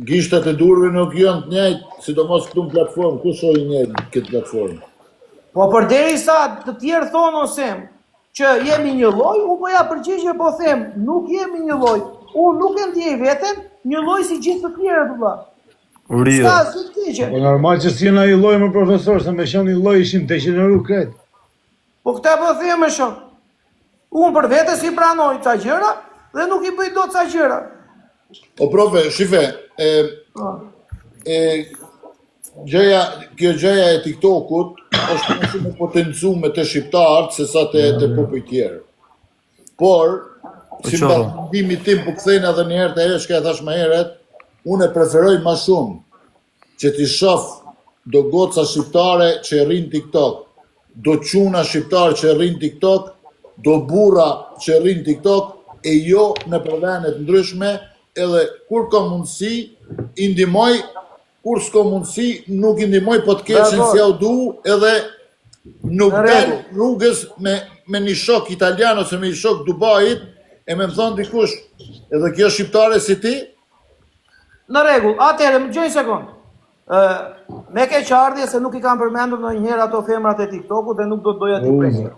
Gishtat e durve nuk janë të njëjtë, sidomos këtu në platformë, ku shohin njëjtë këtë platformë? Po përderisa të tjerë thonë osem që jemi një lloj, unë po ja përgjigje po them, nuk jemi një lloj. Unë nuk e ndjej veten një lloj si gjithë të tjerët vëlla. Ska si të keqe. Po normal që s'jena i lloj më profesor, se me qenë i lloj ishim degeneru krejt. Po këta po them më shumë. Unë për vete si pranoj ca gjëra dhe nuk i bëj dot ca gjëra. O profe, shife, kjo gjëja e TikTokut është më shumë e potencuar të shqiptarët se sa të popujt tjerë. Por, si ndimi tim po kthejnë edhe një herë të herë, shka e thash më herët, unë e preferoj më shumë që t'i shoh do goca shqiptare që rrin TikTok, do çuna shqiptare që rrin TikTok, do burra që rrin TikTok, e jo në përvene të ndryshme, edhe kur ka mundësi, i ndihmoj, kur s'ka mundësi, nuk i ndihmoj, po të keqen si au du, edhe nuk del rrugës me një shok italian ose me një shok Dubait, e me më thonë dikush, edhe kjo shqiptare si ti? Në rregull, atëherë, më gjoj sekond. Me keqardhje se nuk i kam përmendur ndonjëherë ato femrat e TikTokut dhe nuk do të doja t'i presë.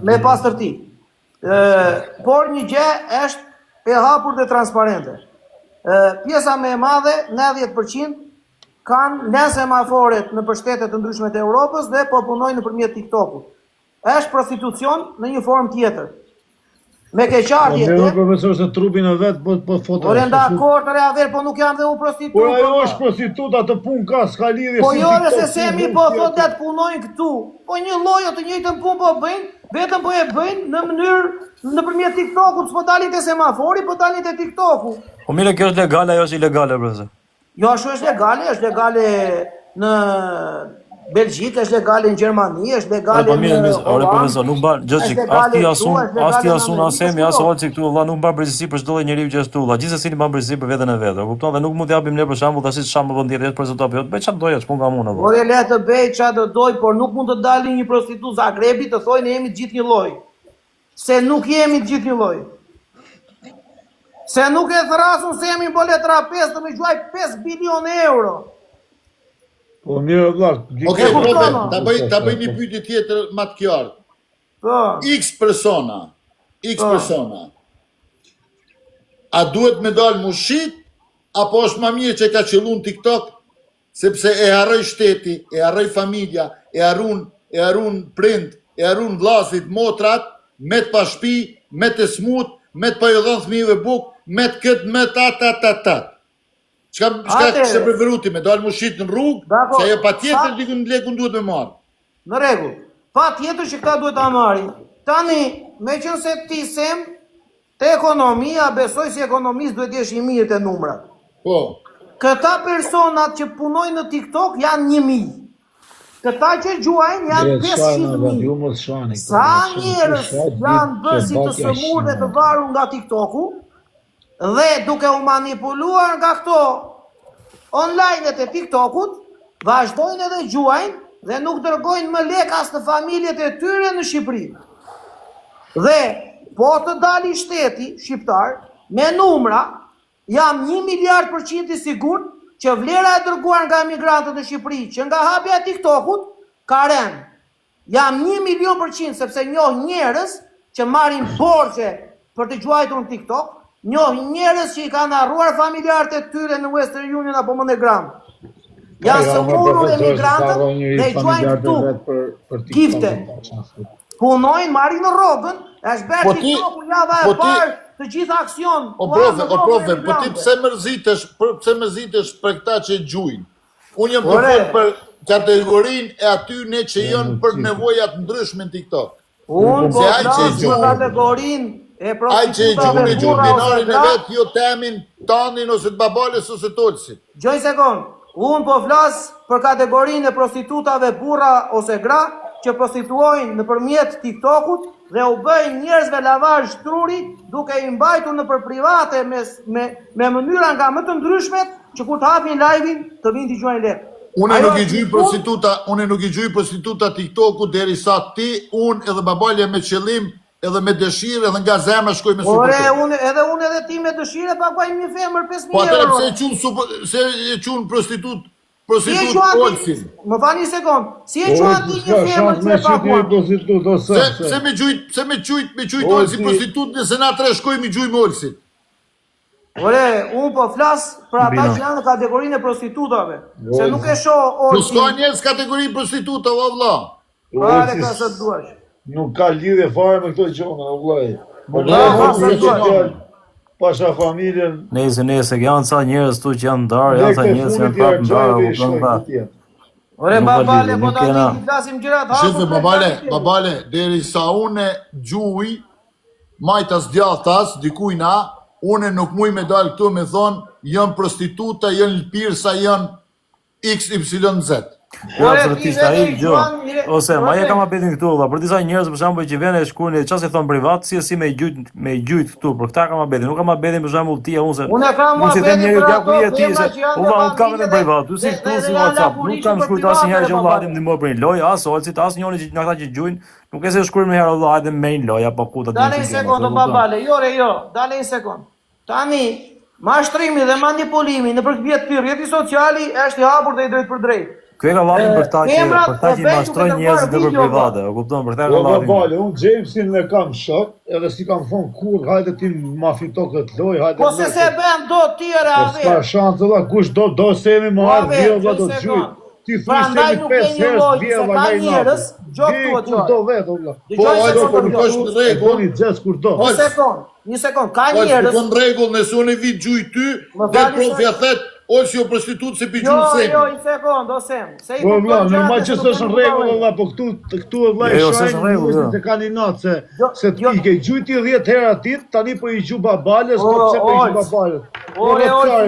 Me pastërti. Por një gjë është e hapur dhe transparente. Pjesa më e madhe, 90%, kanë lënë semaforet në shtetet të ndryshme të Europës dhe po punojnë nëpërmjet TikTokut. Është prostitucion në një formë tjetër. Me keqardhje. Po profesor se trupin e vet po foto. Por enda akord re aver, po nuk jam dhe unë prostitut. Po ajo është prostituta, të punë ka, s'ka lidhje. Po jo se semi po thotë atë punojnë këtu. Po një lloj të njëjtën punë po bëjnë, vetëm po e bëjnë në mënyrë nëpërmjet TikTokut, s'po dalin te semafori, po dalin te TikToku. Po mirë, kjo është legale ajo është ilegale, profesor? Jo, ashtu është legale në Belgjikë, është legale në Gjermani, është legale në Ore profesor, nuk mban gjëçik, asti asun asemi, as olçi këtu valla nuk mban përgjegjësi për çdo njeriu që është këtu valla. Gjithsesi mban përgjegjësi për veten e vet. E kupton? Dhe nuk mund t'japim ne për shembull tash shembull vend tjetër për zotë apo jo. Bëj çfarë doja, ç'pun nga unë valla. Ore le të bëj çfarë doj, por nuk mund të dalë një prostitut Zagrebi të thojë ne jemi të gjithë një lloj. Se nuk jemi të gjithë një lloj. Se nuk e thrasun se jemi bolet trapez të më gjuaj 5 bilion euro. Po mirë vëlla. Okej, profe, ta bëj një pyetje tjetër më të qartë. Po. X persona. A duhet me dalë mushit, apo është më mirë që ka qëlluar TikTok, sepse e harroj shteti, e harroj familja, e harrun prind, e harrun vllazit, motrat, me të pa shtëpi, me të smut, me të pa ju dhënë fëmijëve bukë, me të këtë, me ta. Çka kishte preferuar ti me dalë mushit në rrugë, se ajo patjetër dikun lekun duhet me marr. Në rregull. Patjetër që këta duhet ta marrin. Tani, meqense ti sem te ekonomia, besoj si ekonomist duhet jesh i mirë te numrat. Po. Këta personat që punojnë në TikTok janë 1000. Këta që gjuajnë janë 500.000. Sa njerëz janë bërë si të sëmurë dhe të varur nga TikToku, dhe duke u manipuluar nga këto online-et e TikTokut, vazhdojnë edhe gjuajnë dhe nuk dërgojnë më lek as në familjet e tyre në Shqipëri. Dhe po të dali shteti shqiptar me numra, jam 1 miliard% i sigurt që vlera e dërguar nga emigrantët në Shqipëri, që nga hapja e TikTokut, ka rënë. Jam 1.000.000% sepse njoh njerëz që marrin borxhe për të gjuajtur në TikTok, njoh njerëz që i kanë harruar familjarët e tyre në Western Union apo MoneyGram. Janë sëmurur emigrantët dhe i gjuajnë këtu. Gifte. Punojnë, marrin në rrogën, është bërë TikToku java e parë të gjitha aksion. O profe, po ti pse mërzitesh për këta që gjujnë? Unë jam përfol për kategorinë e atyre që janë për nevojat ndryshme në TikTok. Unë po flas për kategorinë ai që i gjuni gjundinarin e vetë, jo temin, tanin, ose të babales, ose tolsit. Gjoj sekund, unë po flas për kategorinë e prostitutave burra ose gra, që prostituojnë nëpërmjet TikTokut dhe u bëjnë njerëzve lavazh truri, duke i mbajtur nëpër private me mënyra nga më të ndryshmet, që kur të hapin live-in të vinë t'i gjuajnë lek. Unë nuk i gjuj prostituta TikTokut derisa ti, unë edhe babalja me qëllim edhe me dëshirë, edhe nga zemra shkoj me super. Ore, unë edhe ti me dëshirë paguaj një femër 5.000 Po atëre euro. pse e qunë prostitut Olsin? Më fa një sekund. Si e quan ti një femër që e paguaj? Pse me qujt Olsin prostitut nëse na tre shkoj me gjujmë Olsit? Ore, unë po flas për ata që janë në kategorinë e prostitutave. Se nuk e shoh Po Olsin. s'ka njerëz kategori prostituta, o vlla. Pare ka se të duash. Nuk ka lidhje fare me këto gjona, vllai. Pasha familjen. Nëse janë ca njerëz tu që janë ndarë, janë ca njerëz që janë prapë ndarë, Ore, babale, po tani i flasim gjërat hapur. Shefe, babale, deri sa une gjuj, majtas djathtas, dikujna, une nuk muj me dalë këtu me thonë, janë prostituta, janë lpirsa, janë XYZ. Jo, absolutisht, ai gjë. Ose ma e kam apetin këtu, valla, për disa njerëz për shembull që vjen e shkruajnë çfarë thon privat, si me gjujt këtu, për këtë kam apetin. Nuk kam apetin për shembull ti ose unë kam apetin për ato femra që janë unë kam në privat, si këtu si WhatsApp. Nuk kam shkruajtur asnjëherë që vlladim ndihmoj për një lojë, as Olcit, as njëri që ata që gjujnë, nuk e se shkruajmë një herë valla, hajde me një lojë apo ku ta dinë. Dale një sekond, babale, jo, dale një sekond. Tani, mashtrimi dhe manipulimi në përkthjet rrjeti sociali është i hapur dhe i drejt për drejt. Ky e ka vallin për ta që i mashtrojnë njerëzit nëpër private, e kupton, për ta ka vallin. Babale, unë Jamesin e kam shok, edhe si kam thonë kur, hajde ti ma fito këtë lojë, hajde. Po se bën do tjera ave. Ka shans valla, kush do se jemi më ardh vjen valla do gjujt. Ti thuaj se mi 5 herë vjen valla nga njerëz, do vet valla. Po hajde po nuk është në rregull. Oni xhes kur do. Një sekond, ka njerëz. Po në rregull, nëse unë vit gjuj ty, dhe profja thet Olsi o prostitut se pi gjumë semi. Jo, një sekond, osem. Po vlla, normal që s'është në rregull valla, po këtu vlla e shajnë se kanë natë se ti ke gjujti 10 herë atit, tani po i gju babales, po pse po i gju babales.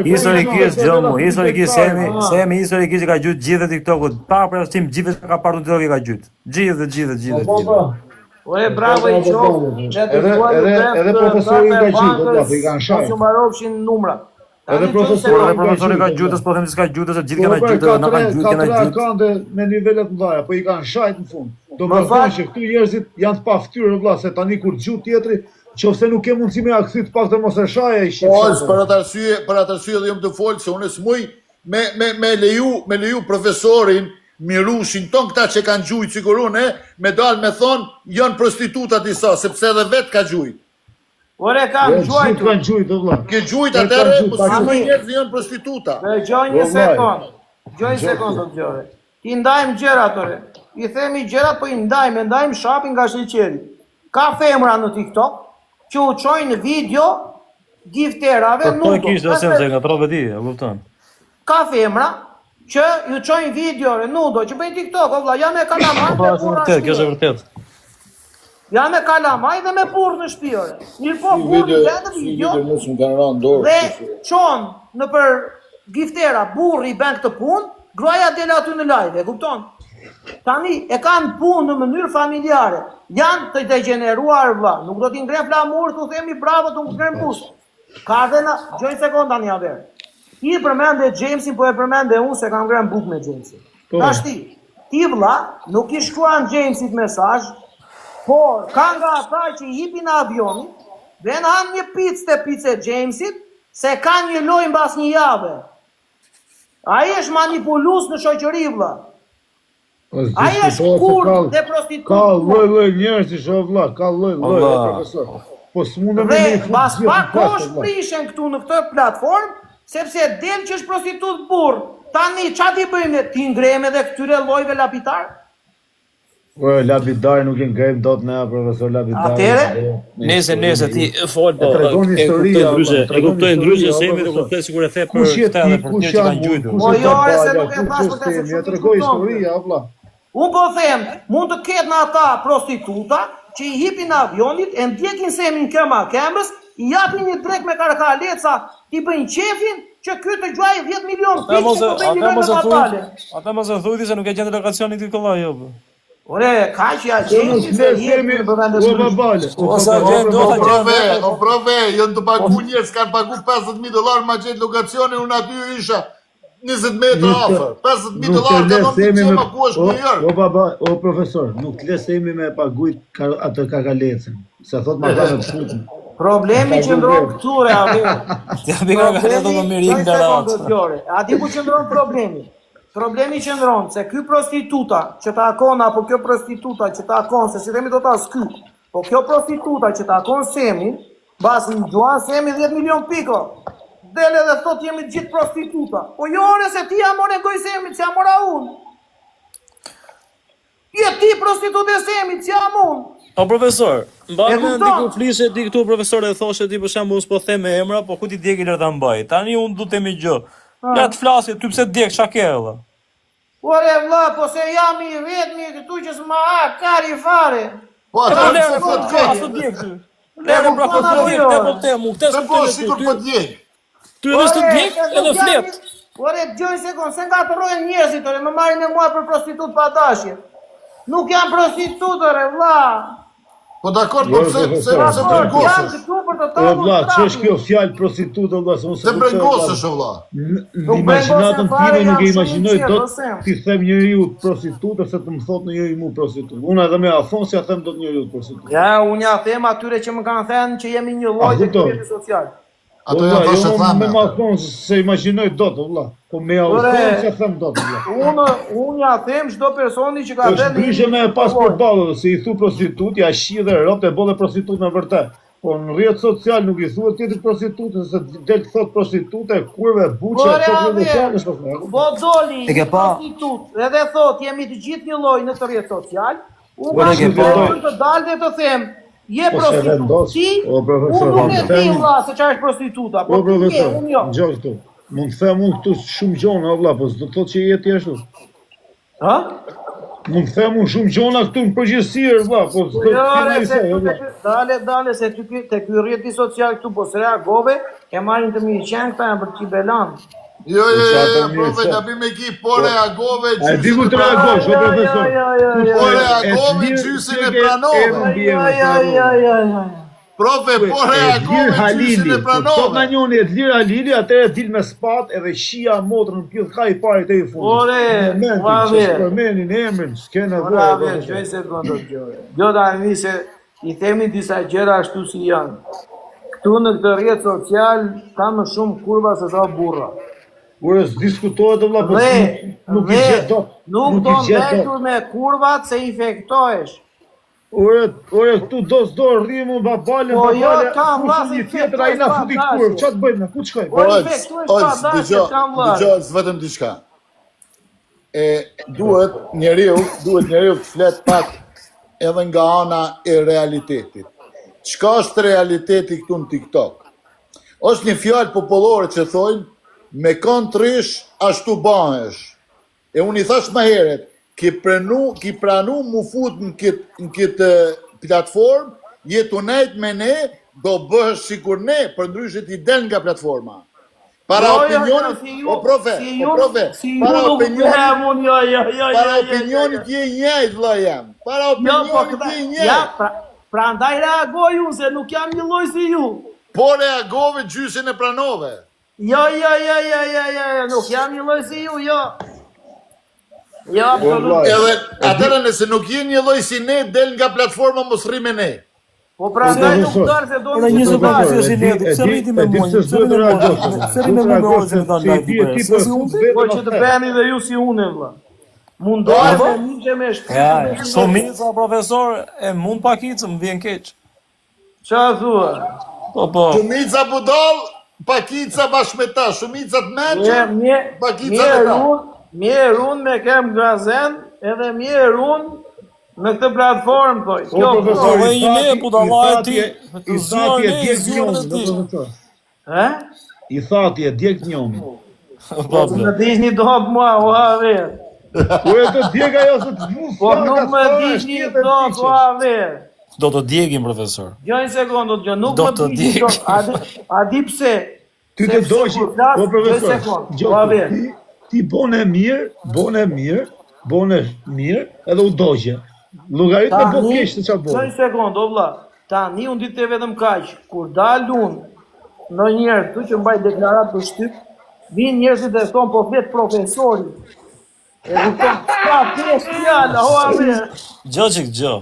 Historikisht gjomu, historikisht semi historikisht ka gjujt gjithë TikTokut, pa përjashtim gjithë ka parë TikTok ka gjujt. Gjithë. Ore, bravo i qoftë. Edhe profesori ka gjujt, valla, i kanë shajnë. Mos u mbarofshin numrat. Edhe profesori ka gjutës, po them se ka gjutës, gjithë kanë gjutës, na kanë gjutës, kanë gjutës. Ka kanë me nivele të mëdha, po i kanë shajt në fund. Do të thonë që këtu njerëzit janë të paftyrë vëlla, se tani kur gjut tjetri, nëse nuk ke mundësi me akthy të paktën mos e shaje ai shit. Po, për atë arsye dhe jam të fol se unë smuj me leju profesorin Mirushin ton këta që kanë gjujt sigurone, me dal me thon janë prostituta disa, sepse edhe vet ka gjujt. Ore, kam gjuajtur. Kanë gjujt vëlla. Ke gjujt atëre, po si njerëz janë prostituta. Gjoj një sekond. Gjoj një sekond, gjore. Ti ndajmë gjërat, ore. I themi gjërat, po i ndajmë shapin nga sheqeri. Ka femra në TikTok që u çojnë video gifterave nudo. Po kishte ose nga troveti, e kupton. Ka femra që ju çojnë videore nudo që bëjnë TikTok, o vlla, janë me kalamaj. Po është vërtet, kjo është vërtet. Janë me kalamaj dhe me burr në shtëpi, ore. Mirë po, burri bën video. Dhe çon në për giftera, burri bën këtë punë, gruaja del aty në live, e kupton? Tani e kanë punë në mënyrë familjare. Janë të degeneruar vlla, nuk do t'i ngren flamur, t'u themi bravo, t'u ngren bus. Ka dhe na, gjoj sekond tani aver. Ti përmende Jamesin, po e përmende unë se kam ngren buk me Jamesin. Tash ti vlla, nuk i shkruan Jamesit mesazh, por ka nga ata që i hipin avionin, dhe në hanë një pice Jamesit, se ka një lojë mbas një jave. Ai është manipulus në shoqëri vlla. Ai është kurd dhe prostitut. Ka lloj njerëzish o vlla, ka lloj profesor. Po s'mundem me pas pak kohë prishen këtu në këtë platformë, sepse del që është prostitut burr. Tani ç'a ti bëjmë? Ti ngrem edhe këtyre llojve lapitar? Po lapidari nuk e ngjem dot ne profesor lapidari. Atëre? Nëse ti fol po. Tregon historia. E kuptoj ndryshe se jemi të kuptoj sikur e the për këtë edhe për të që kanë gjujtur. Po jo, se nuk e thash për këtë. Ja tregoj historia, vlla. Unë po them, mund të ketë në ata prostituta që i hipin avionit, e ndjekin semin këmbës, i japin një drek me karkaleca, ti bëjnë qefin që ky të gjuaj 10 milion pikë që po bëjnë me batale. Ata mos e thuaj se nuk e gjen delegacionin ti kollaj jo. Ore, ka që ja gjenë që se jemi në përvendes babale. O prove, jënë të pagu njerës, kanë pagu $50,000, ma gjetë lokacione, unë aty isha 20 metra afër, 50 metra larg, do të thonë ku është New York. O baba, o profesor, nuk lesemi me pagujt atë kakalecën. Se thot ma kanë të futën. Problemi qëndron këtu reave. Ja bi kakalecën do më rik ndara. A di ku qëndron problemi? Problemi qëndron se ky prostituta që ta akon apo kjo prostituta që ta akon, se si themi do ta sky. Po kjo prostituta që ta akon Semi, bas në gjuan Semi 10 milion piko. Dele dhe thot jemi gjithë prostituta. Po jo ore se ti amore goj Semi, që amora unë. Je ti prostitut e Semi, që am unë. O profesor, mbajmë diku flishe di këtu profesor e thoshe ti për shembull s'po them me emra, po ku ti djegi lër ta mbaj. Tani unë du të themi gjë. Ja të flasje, ty pse djeg çka ke valla? Ore vlla, po se jam I vetmi këtu që s'ma kari fare. Po atë lërë po të djeg ty. Lërë pra po të djeg, te po temu, këtë s'po po sikur po djeg. Ty edhe s'të djeg edhe flet. Ore, gjoj sekond, se nga të rojnë njerëzit, ore, më marrin e mua për prostitut pa dashje. Nuk jam prostitut, ore, vlla. Po dakord, po pse brengosësh? Jam këtu për të O tavë. vlla, ç'është kjo fjalë prostitutë vlla, se unë Se brengosësh o vlla. Në imagjinatën time nuk e imagjinoj dot ti them njeriu prostitutë se të më thotë njeriu mu prostitutë. Unë edhe me Afons ja them dot njeriu prostitutë. Ja, unë ja them atyre që më kanë thënë që jemi një lloj të kryetit social. Ato janë thashë thamë. Me Afons se imagjinoj dot vlla. Po me Afons ja them dot vlla. Unë ja them çdo personi që ka Është thënë ndryshe me pasport ballë, se I thu prostitut, ja shi dhe rotë bolle prostitut në vërtet. Po në rrjet social nuk I thuhet tjetër prostitutë, se del thot prostitute, kurve, buçe, çfarë do të thonë është. Po doli prostitut, edhe thot jemi të gjithë një lloj në të rrjet social. Unë kam të dalë dhe të them, je prostitut ti, unë nuk e di vlla se çfarë është prostituta, po profesor, unë jo. gjoj këtu. Mund të them unë këtu shumë gjona vlla, po s'do të thotë që je ti ashtu. Ha? Mund të them unë shumë gjona këtu në përgjithësi vlla, po s'do të thotë dale se te ky rrjeti social këtu po se reagove, e marrin të mirë qenë këta janë për qibelan. Jo, profe, gabim e ki, po reagove gjysin e pranove. Po reagove gjysin e pranove. Profe, po reagove gjysin e pranove. Sot në njoni e të lirë Halili, atë e dil me spat edhe shia motrën në pjithë ka I pari të I fundit. Ore, brave. Shpërmenin emrin, s'kena vërë. Brave, gjoj se këndër gjore. Jo da një se I themi disa gjera ashtu si janë. Këtu në këtë rrjet social, ka më shumë kurva se sa burra. Ure, s'diskutohet vëlla, po nuk I gjetë dot. Nuk do mbetur me kurvat se infektohesh. Ore, këtu do s'do rrimu babale, po jo, kam një tjetër, a I na futi kurv, qa të bëjmë, ku të shkojmë? Po infektohesh pa dashje, kam vlasë. Dëgjoj, s'vetëm diçka. Duhet njeriu të flet pak edhe nga ana e realitetit. Çka është realiteti këtu në TikTok? Është një fjalë popullore që thojnë me kënd trish ashtu bahesh. E unë I thash më herët, ki pranu mu fut në këtë platformë, jetu nejt me ne, do bëhesh sikur ne, për ndryshe ti del nga platforma. Para opinionit, profe, para opinionit je njëjt vëlla jam. Para opinionit je njëjt. Pra ndaj reagoj unë, se nuk jam një lloj si ju. Po reagove gjysin e pranove. Jo, nuk jam një lloj si ju, jo. Jo, absolutisht. Edhe atëra nëse nuk je një lloj si ne, del nga platforma mos rri me ne. Po pra ndaj nuk dalë se do në një zëpasi si ne, pse rriti me mua, pse rriti me mua që të ndaj po që të bëhemi dhe ju si unë, vëlla. Mundohet me një me shpirt. Shumica, profesor, e mund pakicë, më vjen keq. Qa thua? Po. Shumica budall, pakica bashmeta, shumica të menqë, pakica me ta. Mirë unë me kem grazen, edhe mirë unë në këtë platformë, thoj. O, profesor, I thati e djek njomi. I thati e djek njomi. Në dish një dohë mua, o haver. Po e të djek ajo se të vusë. Po nuk me dish një dohë, o haver. Do të djegim, profesor. Jo një sekundë, nuk me dish një dohë. A di pse? Ty të dojshi, po profesor, ti bone mirë, edhe u dogje. Lugarit me po kesh të qa bone. Një sekundë, o vla, tani unë ditë të vetëm kaq, kur dalë unë në njerë këtu që mbaj deklarat për shtyp, Vinë njerëzit dhe thonë, po flet profesori. E kupton, ka pjesë fjala, ho amë. Gjë.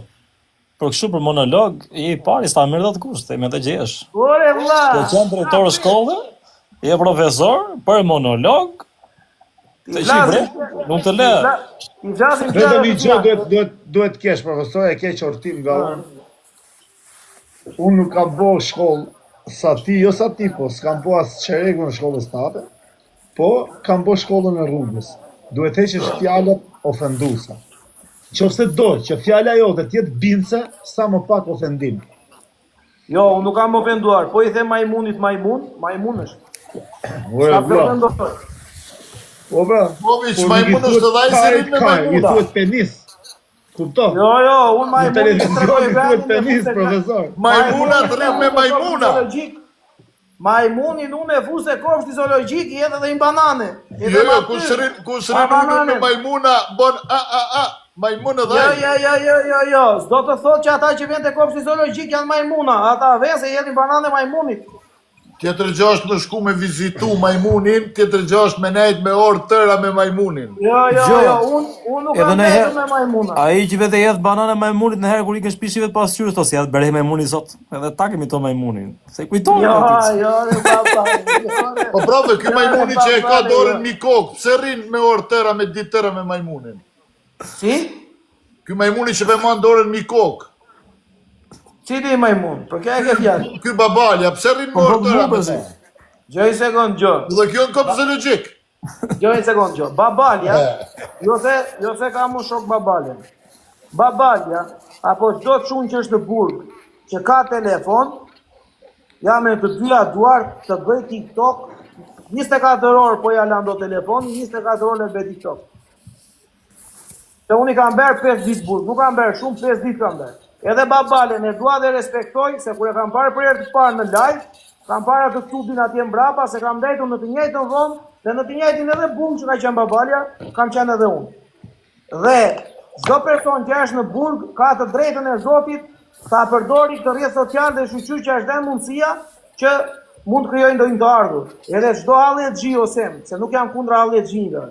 Për kështu për monolog, i pari s'ta mirë të kushte, me të gjesh. Ore vlla. Të qenë drejtor shkolle, je profesor, për monolog, të qibre, nuk të le. I flasim Vetëm një gjë duhet kesh, profesor, e ke qortim nga unë. Unë nuk kam bo shkollë sa ti, po s'kam bo as qeregun në shkollës tate, po kam bo shkollën e rrugës. Duhet heqësh fjalët ofenduesa. Qofse do që fjala jote t'jetë bindse, sa më pak ofendim. Jo, unë nuk kam ofenduar, po i them majmunit majmun është. Ure, bla. O bra, Poviç, majmun është edhe ai se rin me majmuna. I thuhet penis. Kupton? Jo, unë majmunit televizion i thuhet penis, profesor. Majmuna të rin me majmuna. Majmunin unë e fuse kofshti zoologjik i edhe dhe i banane. Jo, kush rin unë me majmuna, bon majmuna dhe ai. Jo, s'do të thot që ata që vjen te kofshti zoologjik janë majmuna, ata vjen se jedhin banane majmunit. Tjetër gjë është në shku me vizitu majmunin, tjetër gjë është me nejt me orë tëra me majmunin. Jo, unë nuk kam nejtë me majmuna. Ai që vetë jedh banane majmunit në herë kur i ke shpishive të pasqyrës, ose jedh bere majmuni sot, edhe ta kemi to majmunin. Se kujtojnë aty. Jo, papa. Po prove, ky majmuni që e ka dorën një kokë, pse rrin me orë tëra me ditë tëra me majmunin? Si? Ky majmuni që veman dorën një kokë. Cili majmun? Për kja e ke fjallë? Ky babalja, pse rrin me orë tëra me ta? Gjoj sekund, gjo. Dhe kjo në kopë zoologjik. Gjoj sekund, gjo. Babalja, jo se ka mu shok babalja. Babalja, apo çdo çun që është në burg, që ka telefon, ja me të dyja duart të bëj TikTok, 24 orë po ja lando telefon, 24 orë e bëj TikTok. Se unë i kam berë 5 ditë burg, nuk kam berë shumë, 5 ditë kam berë. Edhe babalen e dua dhe respektoj, se kur e kam parë për herë të parë në live, kam parë atë studin atje mbrapa, se kam ndajtur në të njëjtën vonë, dhe në të njëjtin edhe burg që ka qenë babalja, kam qenë edhe unë. Dhe çdo person që është në burg ka të drejtën e Zotit ta përdori këtë rrjet social dhe shoqëri që është dhënë mundësia që mund të krijojë ndonjë të ardhur. Edhe çdo allergji osem, se nuk jam kundër allergjive.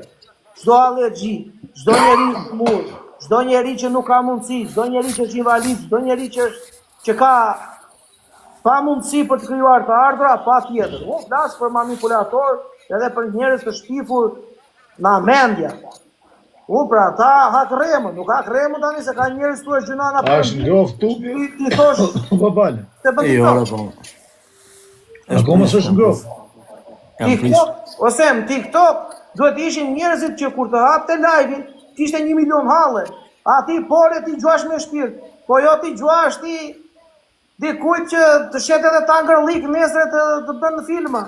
Çdo allergji, çdo njeri i smur, çdo njeri që nuk ka mundësi, çdo njeri që është invalid, çdo njeri që ka pa mundësi për të krijuar të ardhura, patjetër. Unë flas për manipulator edhe për njerëz të shpifur na mendja. Unë pra ata hak remën, nuk hak remën tani se ka njerëz tu e gjynana për. Është ngroft tu? Ti thosh babal. Jo, Akoma s'është ngroft. TikTok duhet ishin njerëzit që kur të hapte live-in, kishte 1 milion halle. A ti pore ti gjuash me shpirt, po jo ti gjuash ti dikujt që të shet edhe ta ngërlik nesër të bën filma.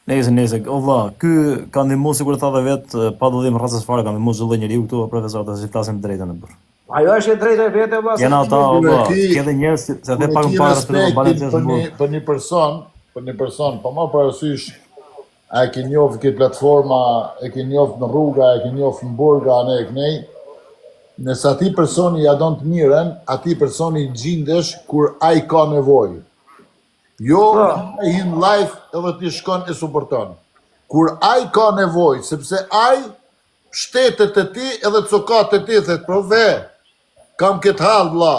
Nëse, Allah, ky ka ndihmuar sikur tha dhe vet, pa dallim rracës fare, ka ndihmuar çdo njeriu këtu profesor të si flasim drejtën e bër. Ajo është e drejtë e vetë valla. Janë ata, Allah, ke edhe njerëz se dhe pak më parë të balancesh për një person, po më parasysh a e ke njoft këtë platforma, e ke njoft në rruga, e ke njoft në burga, ne e kënej, nëse ati personi ja don të mirën, ati personi gjindesh kur ai ka nevojë. Jo, ai hin live edhe ti shkon e suporton. Kur ai ka nevojë, sepse ai shtetet e ti edhe cokat e ti, thet, prove, kam këtë hall vlla,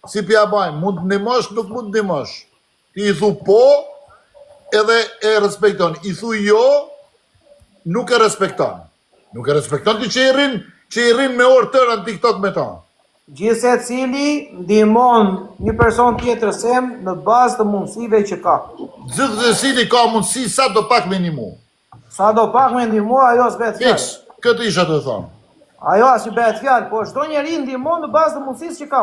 si pja bajnë, mund të ndihmosh, nuk mund të ndihmosh. Ti i thu po, edhe e respekton. I thu jo, nuk e respekton. Nuk e respekton ti që i rrin me orë tëra në TikTok me ta. Gjithse cili ndihmon një person tjetër sem në bazë të mundësive që ka. Gjithse cili ka mundësi, sa do pak me ndihmu. Sa do pak me ndihmu, ajo s'bet fjalë. Fiks, këtë isha të thonë. Ajo as i bëhet fjalë, po çdo njeri ndihmon në bazë të mundësisë që ka.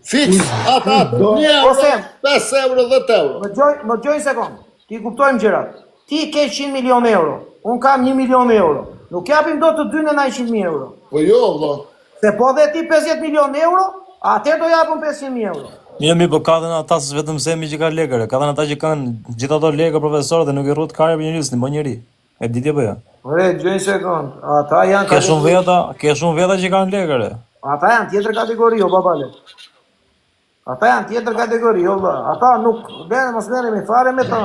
Fiks, atë, 1 euro, 5 euro, 10 euro. Më gjoj sekond. Ti kuptojmë gjërat. Ti ke 100 milion euro, unë kam 1 milion euro. Nuk japim do të dy në 100.000 euro. Po jo, valla. Se po dhe ti 50 milion euro, atër do japim 500.000 euro. Mirë, po ka dhe në ata se vetëm semi që ka lekëre, ka dhe në ata që kanë gjithë ato lekë profesor dhe nuk i rrut kare për njëri, s'nimo njëri. E diti apo jo? Ore, gjëj sekund. Ata janë ke shumë veta që kanë lekëre. Ata janë tjetër kategori, o babale. Ata janë tjetër kategori, jo vëlla. Ata nuk bën mos merrem me fare me ta.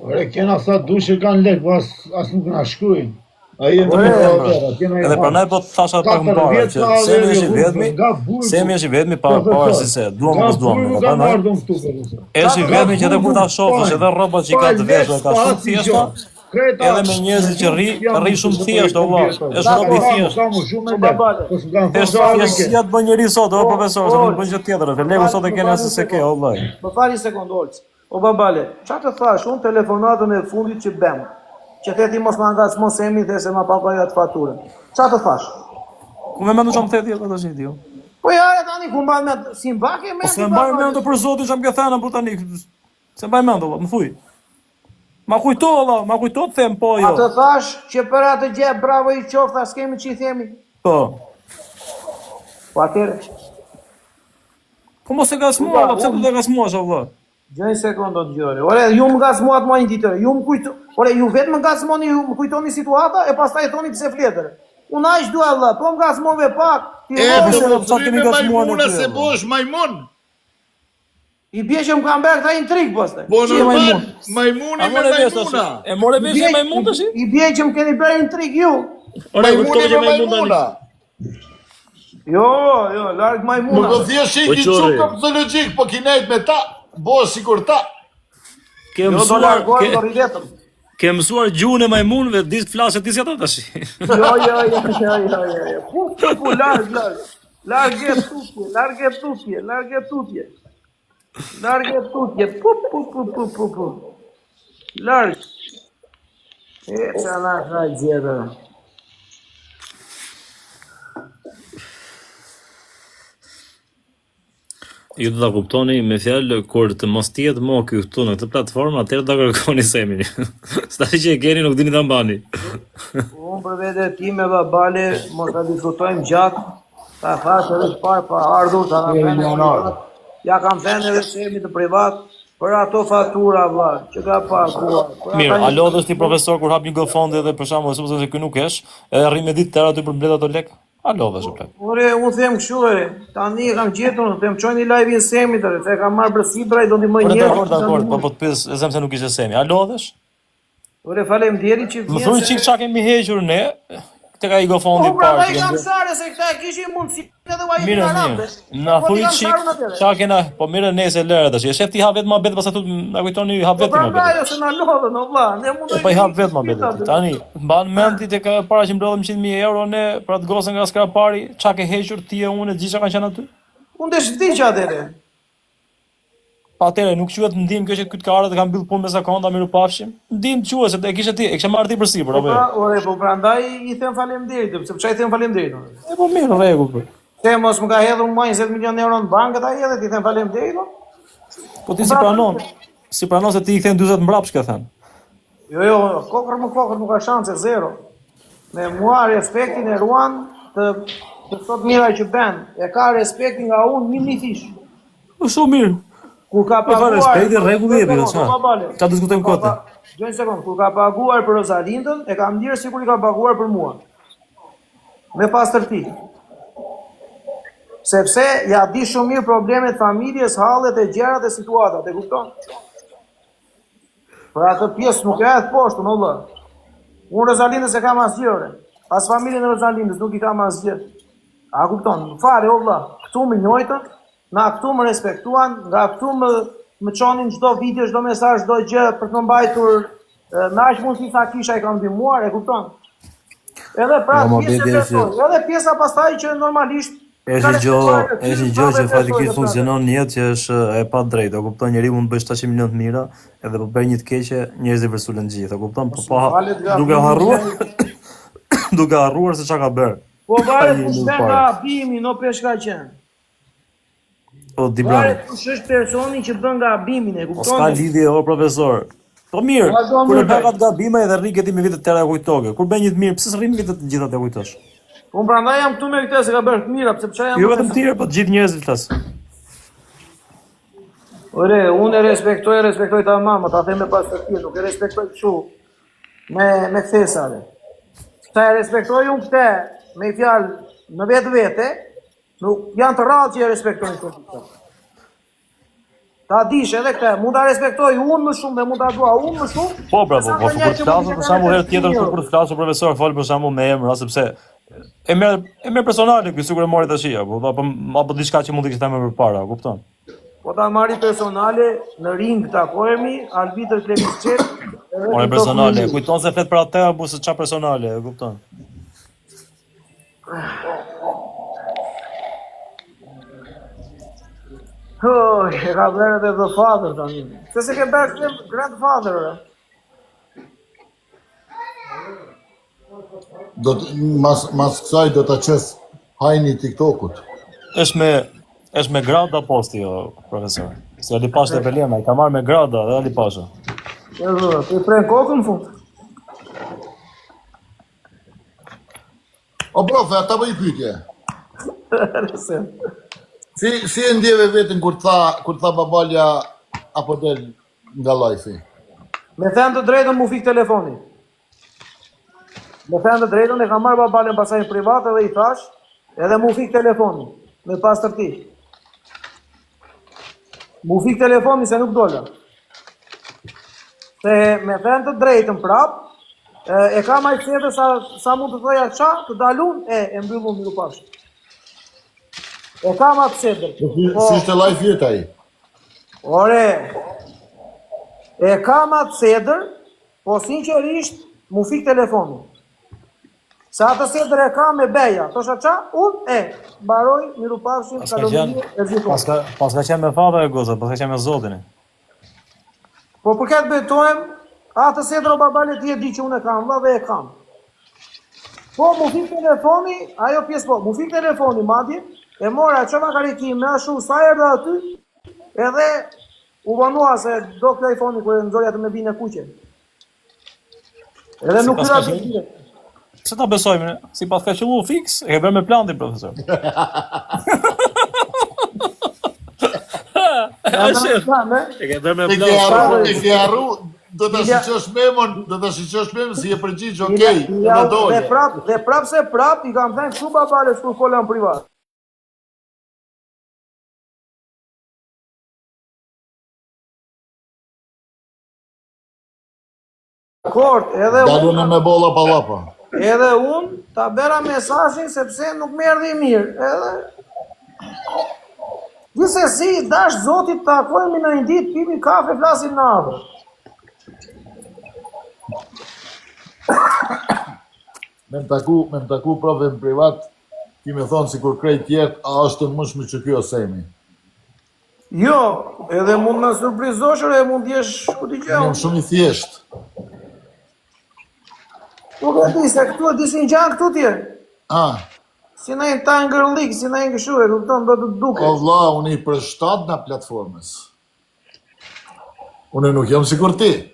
Ore, kena sa dushë kanë lek, po as nuk na shkruajnë. Ai e Edhe pranaj po thasha pak më parë që Semi është i vetmi para si se duam mos duam. Është i vetmi që edhe kur ta shohësh edhe rrobat që ka të veshur ka shumë thjeshta. Edhe me njerëzit që rri shumë thjesht, valla. Është rob i thjesht. Është si atë bën njëri sot, o profesor, se nuk bën gjë tjetër. Te legu sot e keni as se ke, valla. Po fali sekondolc. O babale, çfarë të thash unë telefonatën e fundit që bëm? Që theti mos ma ngacmo Semi dhe se ma pagoja atë faturën. Çfarë të thash? Ku më mendu çam theti atë tash ti? Po ja tani ku mban me si mbake me. Po se mbaj mend për zotin çam ke thënë për tani. Se mbaj mend valla, më thuj. Ma kujto valla, ma kujto të them po jo. Atë thash që për atë gjë bravo i qofta, s'kemi ç'i themi. Po. Po atëre. Po mos e gasmova, pse do të gasmosh valla? Gjëj sekondë të gjore. Ore, ju më gasmuat më një ditër. Ju më kujto. Ore, ju vetë më gasmoni, ju më kujtoni situata e pastaj thoni pse fletër. Unë aq dua valla, po më gasmove pak. Po kemi majmuna se bosh majmun. I bie që më kanë bërë këta intrig pastaj. Po normal, majmuni me majmuna. E more vesh me majmun tash? I bie që më keni bërë intrig ju. Ore, kuptoj që majmuna. Jo, larg majmuna. Më do thjesht i çuka zoologjik, po kinejt me ta. Bo, sikur ta. Ke mësuar gjuhën e majmunëve, di të flasë ti si ata tash. Jo. Po larg. Largë tutje. Po. Larg. E çana gjëra. Ju do ta kuptoni me fjalë kur të mos tjetë më këtu në këtë platformë, atëherë do kërkoni Semin. S'tash që e keni nuk dini ta mbani. Unë për vete time babale, mos ta diskutojmë gjatë. Ta thash edhe çfarë pa ardhur ta na. Ja kam thënë edhe Semi të privat për ato fatura valla, që ka paguar. Mirë, a lodhesh ti profesor kur hap një GoFund edhe për shembull supozoj se ky nuk kesh, edhe rri me ditë tërë aty për mbledh ato lek? A lodhesh o plak? Ore, unë them kështu ore, tani kam gjetur, them çojni live-in Semit, se e kam marrë për sipra i do ndihmoj njerëz. Dakor, po të pyes, e them se nuk ishte Semi. A lodhesh? Ore, faleminderit që vjen. Më thuaj çik çka kemi hequr ne tek ai GoFundi parë. Po, ai kam sarë se këta kishin mundësi edhe uaj në Arabë. Na thuaj çik çka kena, po mirë nëse lëre tash. E shef ti ha vetëm abet pastaj na kujtoni ha vetëm abet. Po ajo se na lodhën, o vlla, ne mundoj. Po i hap vetëm abet. Tani mban mend ti tek para që mbrodhëm 100.000 euro ne për atë gosën nga skrapari, çka ke hequr ti e unë gjithçka kanë qenë aty? Unë desh di që atëre. Atëre nuk quhet ndim kjo që këtu ka ardhur të kanë mbyll punë me zakonta miru pafshim. Ndim quhet se e kishe ti, e kishe marrë ti për sipër apo? Ore, po prandaj i them faleminderit, sepse çai them faleminderit. E po mirë, rregull. Se mos më ka hedhur më 20 milionë euro në bankë ai edhe ti them faleminderit. Po ti si pranon? Si pranon se ti i kthen 40 mbrapsh ka thënë? Jo, kokër nuk ka shanse zero. Me mua respektin e ruan të sot mira që bën. E ka respektin nga unë një fish. Po shumë mirë. Kur ka paguar respekti rregulli e bëj, çfarë diskutojmë këtë? Gjë një sekond, kur ka paguar për Rosalindën, e kam ndjerë sikur i ka paguar për mua. Me pastërti. Sepse ja di shumë mirë problemet familjes, hallet e gjërat e situatat, e kupton? Për atë pjesë nuk e atë poshtë, në vëllë. Unë Rosalindës e kam asgjë, as familjen e Rosalindës nuk i kam asgjë. A kupton? Fare, o vëlla, këtu më njojtën, na këtu më respektuan, nga këtu më çonin çdo video, çdo mesazh, çdo gjë për të mbajtur me aq mundësi sa kisha i kam ndihmuar, e kupton? Edhe pra edhe pjesa pastaj që normalisht është gjë që fatikisht funksionon në jetë që është e pa drejtë, e kupton, njeriu mund të bëj 700 milionë të mira, edhe po bëj një të keqe, njerëzit vërsulën gjithë, e kupton? Po duke harruar se çka ka bërë. Po varet kush ka bimi, no peshka qenë. Po di bravo. Kush është personi që bën gabimin, e kupton? Po s'ka lidhje o profesor. Po mirë, kur e bën atë gabim edhe rri ti me vite të tëra kujtoke. Kur bën një të mirë, pse s'rrin vite të gjitha të kujtosh? Unë prandaj jam këtu me këtë se ka bërë të mira, pse çfarë jam? Jo vetëm tjerë, po të gjithë njerëzit flas. Ore, unë respektoj ta mama, ta them me pastërti, nuk e respektoj kështu me thesave. Sa e respektoj unë këtë me fjalë në vetë, nuk janë të rrallë që e respektojnë këtë. Ta dish edhe këtë, mund ta respektoj unë më shumë dhe mund ta dua unë më shumë. Po, bravo, po kur të flasë për shembull herë tjetër kur të flasë profesor fol për shembull me emra sepse e merr personale ky sigurisht e mori tash apo diçka që mund të kishte më përpara, kupton? Po ta marri personale në ring takohemi, arbitër Klemisçet. Ore personale, kujton se flet për atë apo se çfarë personale, e kupton? Oh, e ka bërë edhe the father tani. Se ke bërë grandfather. Mas kësaj do ta qes hajni TikTokut. Është me grada posti, profesor. Se Ali Pasha e Belema, i ka marrë me grada dhe Ali Pasha. Ti pren kokën në fund. O profe, ata bëj pyetje. Si e ndjeve vetën kur tha babalja apo del nga lajfi? Me thënë të drejtën mu fik telefoni. Me thënë të drejtën e ka marrë babalën pasaj private dhe i thash edhe mu fik telefoni me pas tërti. Mu fik telefoni se nuk dola. Se me thënë të drejtën prap e ka majtësete sa mund të thoja qa të dalun e mbyllun miru pashë. E kam atë sedër. Si ishte live jetë ai? Ore, e kam atë sedër, po sinqerisht mu fik telefoni. Se atë sedër e kam me beja, tosha qa, unë baroj, miru pafshin, kalomini, e zhikon. Pas ka qenë me father e goza, pas ka qenë me zotin. Po për këtë betohem, atë sedër o babale ti e di që unë e kam, dhe e kam. Po mu fik telefoni, ajo pjesë po, mu fik telefoni, madje, e mora qëma karikim me ashu sa erdhe aty, edhe u banua se do telefoni kërë nëzorja të me bine kuqe. Edhe nuk këra të bine. Se ta besojmë, si pas ka qëllu fix, e ke bërë me plantin, profesor. E ke bërë me plantin. E ke arru, do të shiqosh memon, si e përgjigj, okej, në doje. Dhe prap se prap, i kam thënë kështu babale shkur fola në privat. Kort, edhe dalune me bolla pallapa. Edhe unë ta bera mesazhin sepse nuk më erdhi mirë. Edhe gjithsesi dash Zotit të takojmë në një ditë, pimi kafe, flasim në avë. Me më taku profe në privat, ti me thonë si kur krejt tjetë, a është të mëshme që kjo semi? Jo, edhe mund në surprizosh, e mund t'jesh ku t'i gjë. Jam shumë i thjesht. Nuk e di se këtu e di si në gjanë këtu tjerë. Si në një tanger league, si në një këshu e kupton do të duke. O vla, unë i përshtat në platformës. Unë nuk jam sikur ti.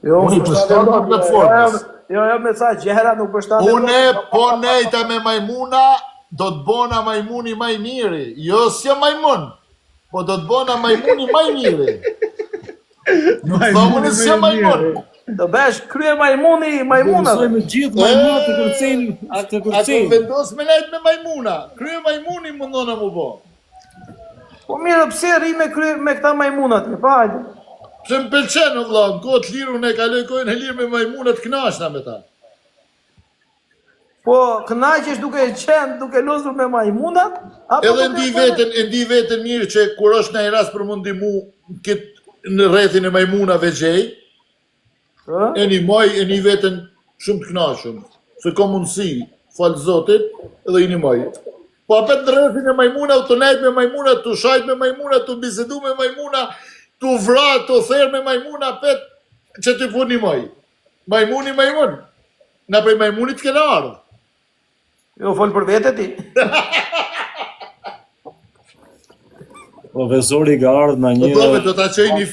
Unë i përshtat në platformës. Jo, me sa gjera nuk përshtat. Unë po nejta me majmuna, do të bona majmuni maj miri. Jo, s'ja majmun, po do të bona majmuni maj miri. Nuk thomë s'ja majmun. Do besh krye majmuni, majmuna. Mësoj me gjithë majmuna të kërcejnë. A të vendos me lejt me majmuna. Krye majmuni mundona mu bo. Po mirë, pse rri me këta majmunat, pa hajde. Pse më pëlqenë, vëlla, në kohët lirë unë e kaloj kohën e lirë me majmunat knashna me ta. Po, knaqesh duke qenë, duke losur me majmunat? Edhe ndi vetën mirë që kur është në i ras për mundi mu në rrethin e majmunave gjej, e një vetën shumë të knashëm, se ka mundësi, falë Zotit, edhe i një maj. Po apet në rrethin e majmuna, të nejt me majmuna, të shajt me majmuna, të bisedu me majmuna, të vrat, të therë me majmuna, apet që të pun një maj. Majmuni. Na prej majmunit kena ardhë. Jo, folë për vete ti. Profesori ka ardhë në një... Do ta qoj një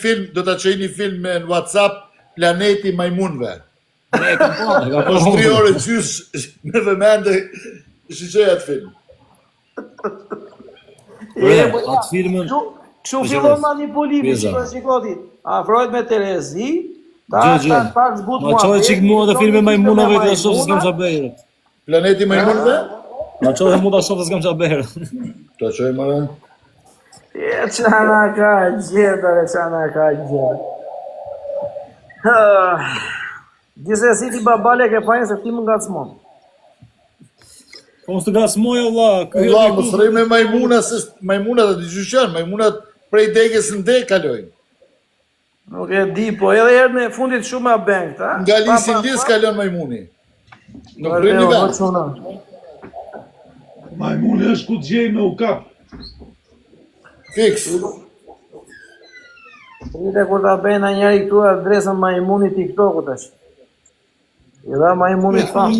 film në WhatsApp, Planeti Majmunve. Është 3 orë gjys në vëmendë shiqoj atë film. Atë filmën... Kështu fillon manipulimi, shikoti. Afrohet me Terezi, pak zbut mua. Ma qoj qik mua dhe filme majmunave të shof se s'kam qa bejrë. Planeti Majmunve? Ma qoj dhe mu të shof se s'kam qa bejrë. Ta qoj më Qana ka gjetër, qana ka gjetër. Gjithsesi ti babale ke fajin se ti më ngacmon. Po mos të gasmoj Allah. Allah, mos rrej me majmuna, se majmunat e dyqysh janë, majmunat prej degës në degë kalojnë. Nuk e di, po edhe herë në fundit shumë a bengt, ha? Nga lisin lis kalon majmuni. Nuk rrej një vend. Majmuni është ku gjej me u kap. Fiks. Rite kur ta bëjnë a njeri këtu adresën majmuni TikTok-ut është. I dha majmuni famë.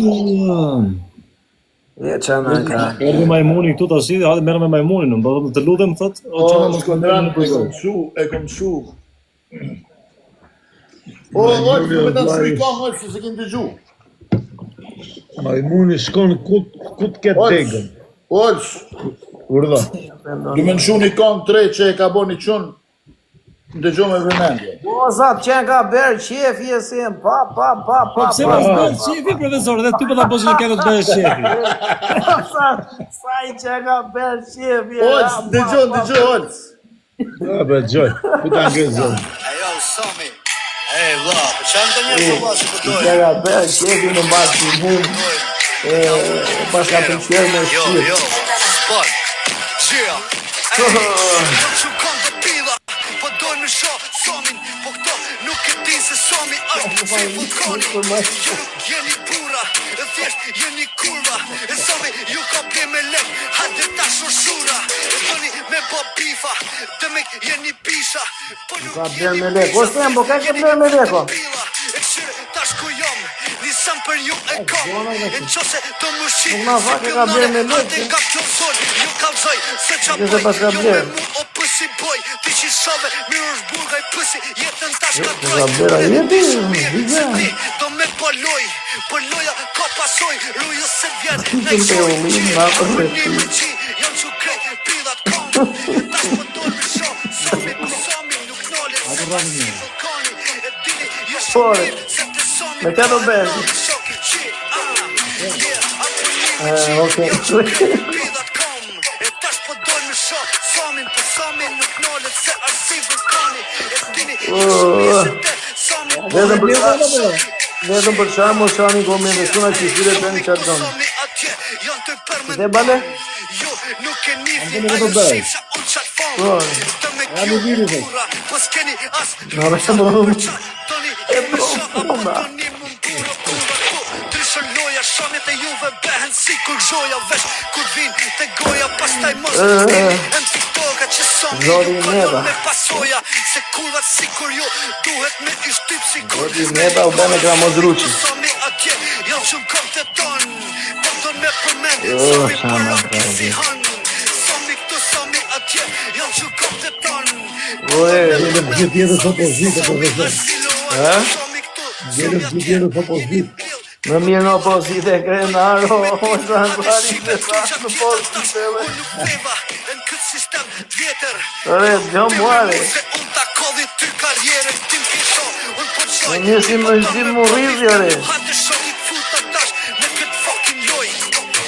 Qana ka. Erdhi majmuni këtu tash, hajde merrem me majmunin, do të lutem thot, O, shkondran, e kom shu. O, ojtë, me të nësri ka ojtë, se se kënë të gju. Majmuni shkon ku të ketë degën. Ojtë, Urdha. du me nëshu një kong 3 që e ka bo një qunë, në të gjo me vëmendje. O, zat, qenë ka berë qefi e si pa. Pse mos bën shefi profesor, dhe ty po ta bosh në këtë të bësh shefi. Sa i qenë ka berë qefi e Ojtë, dëgjo, ojtë. Ja, be gjoj. Ku ta ngezon? Ajo, Sami. Ej, vla, për që në të njërë të vla që përdojnë? qenë ka berë qefi në bashkë të mund. Pas ka të qërë me shqirë. Jo, spon. Gjia. Ej, jam që kam të pila, po dojnë me shoh Samin, po këto nuk e din se Sami është si vulkani. Ju nuk jeni pura, e thjesht jeni kurva, e Sami ju ka ble me lek, hajde ta shurshura, e doni me bo bifa, dhe me jeni pisha, po nuk Ka berë me lek. O, Sembo, ka ke berë me leko? pila, e këshire tash ku jom, nisam për ju e kom, e qose do më shqit, Nuk na fake ka blerë me lek, ate ka plozon, ju kalzoj, se qa Nëse pas ka ju me blerë. mu o pësi boj, ti që shove, mirë është burgaj pësi, jetën tash ka ka troj, blerë, dhe jeti, ti shumë mirë, vizja. se ti do me pëlloj, pëlloja ka pasoj, rujës se vjen, Të nej të shoj, ulim, qi, na për për të një ti. më qi, jam që krejt, pilat kom, tash për dojnë me shoh, Sami, po Sami, nuk nole, se pasi vulkani, e dini, ju shumë Pore, mirë, se të Sami, me ka do berë. Okej. Pi.com E tash po dojnë me shoh Samin, po Samin nuk nolet se arsi vulkani E dini, Vetëm për shamu, shani ko me ndështuna që shire të një qatë donë. Sami atje, janë të përmend Dhe bale? Jo, nuk e nifi, Anë ajo të bëj. shifsha unë qatë Po. fond Të me kjo viri, dhe. pura, po s'keni as Në rështë më rëmë. Toni e më shoh, apo toni më mbura pura po Ndryshën loja, shanit e juve behen si kur gjoja vesh Kur vin të goja, pastaj mos në TikToka që Sami Zori ju Meta. kalon me pasoja Se kurvat si kur ju duhet me ishtyp si kur Zori Meta u bene Gramozruqi. Sami atje, janë që kom të ton Po don me përmen, Jo, Sami shana, përrak kredi. si han Sami këtu, Sami atje, janë që kom të ton Oe, Gjithë jetës opozitë, profesor. Sami këtu, Gjithë jetës opozitë. më mirë në opozit e krenaro, o shanë pari dhe shanë në pozit e le. Unë nuk beva në këtë sistem t'vjetër Ore, gjom muare. Se unë ta kodhi ty karjerën tim kisho Unë po qoj Në një si më shqim më rrizi, ore. Hajde shokit futa tash në këtë fucking loj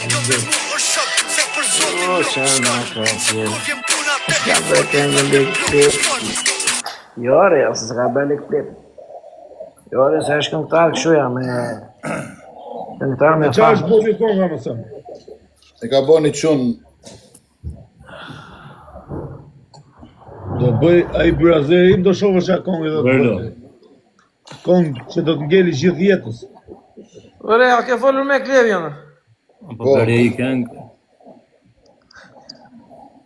Jo me mu është shok se për zotin O, nuk shanë shkon ka tjerë. Kur vjen puna te Ka bërë një lek klip. Jo, ore, ose se ka bërë lek klip. Jo, ore, se është këngëtar këshuja me... Këngëtar me Qa është famë. bodi konga, më thëmë? E ka bo një qunë, Do bëj, a i brazerim do shofë që a kongi do të Vërdo. bëj. Kong që do të ngeli gjithë jetës. Ore, a ke folur me Klevjona? Po bërë i këngë.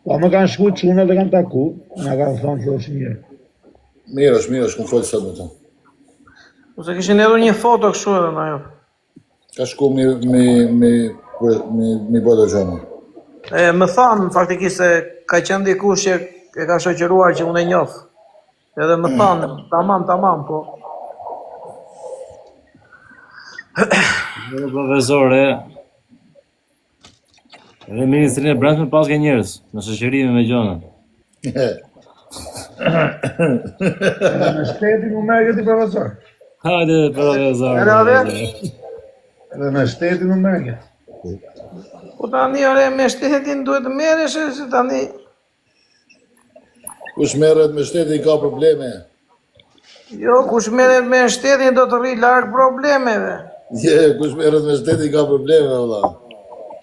Pa më kanë shku quna dhe kanë taku, nga kanë thonë që është mirë. mirë është, këmë folë sot me ta. Ose kishin edhe një foto kështu edhe në ajo. Ka shku mi bëdo gjona. Më thanë faktikisht se ka qenë dikush që e ka shoqëruar që unë e njoh. Edhe më thanë, tamam, po. Profesore, edhe Ministrinë e Brendshme pas ka njerëz në shoqërime me gjona. Në shtetin u merë këti profesor. Hajde, profesor. Edhe në shtetin u merë këti. Po tani ore me shtetin duhet të merresh se tani Kush merret me shtetin ka probleme. Jo, kush merret me shtetin do të rri larg problemeve. Kush merret me shtetin ka probleme, valla.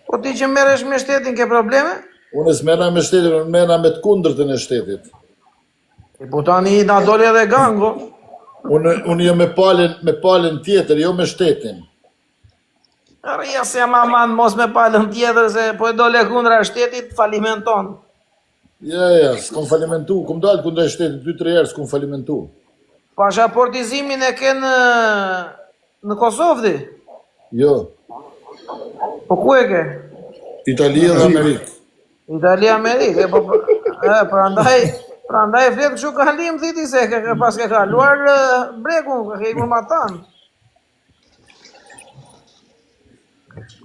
Po ti që merresh me shtetin ke probleme? Unë s'merra me shtetin, unë merra me të kundërtën e shtetit. Po tani na doli edhe gango. Unë jo me palën tjetër, jo me shtetin. Rria se maman mos me palën tjetër se po e dole kundra shtetit falimenton. S'kom falimentu, kom dalë kundra shtetit 2-3 herë, s'kom falimentu. Pasaportizimin e ke në Kosovë di? Jo, Po ku e ke? Italia dhe Amerikë. Italia Amerikë, prandaj flet kështu kalim thiti se ke pas ke kaluar brekun, ke ikur ma tanë.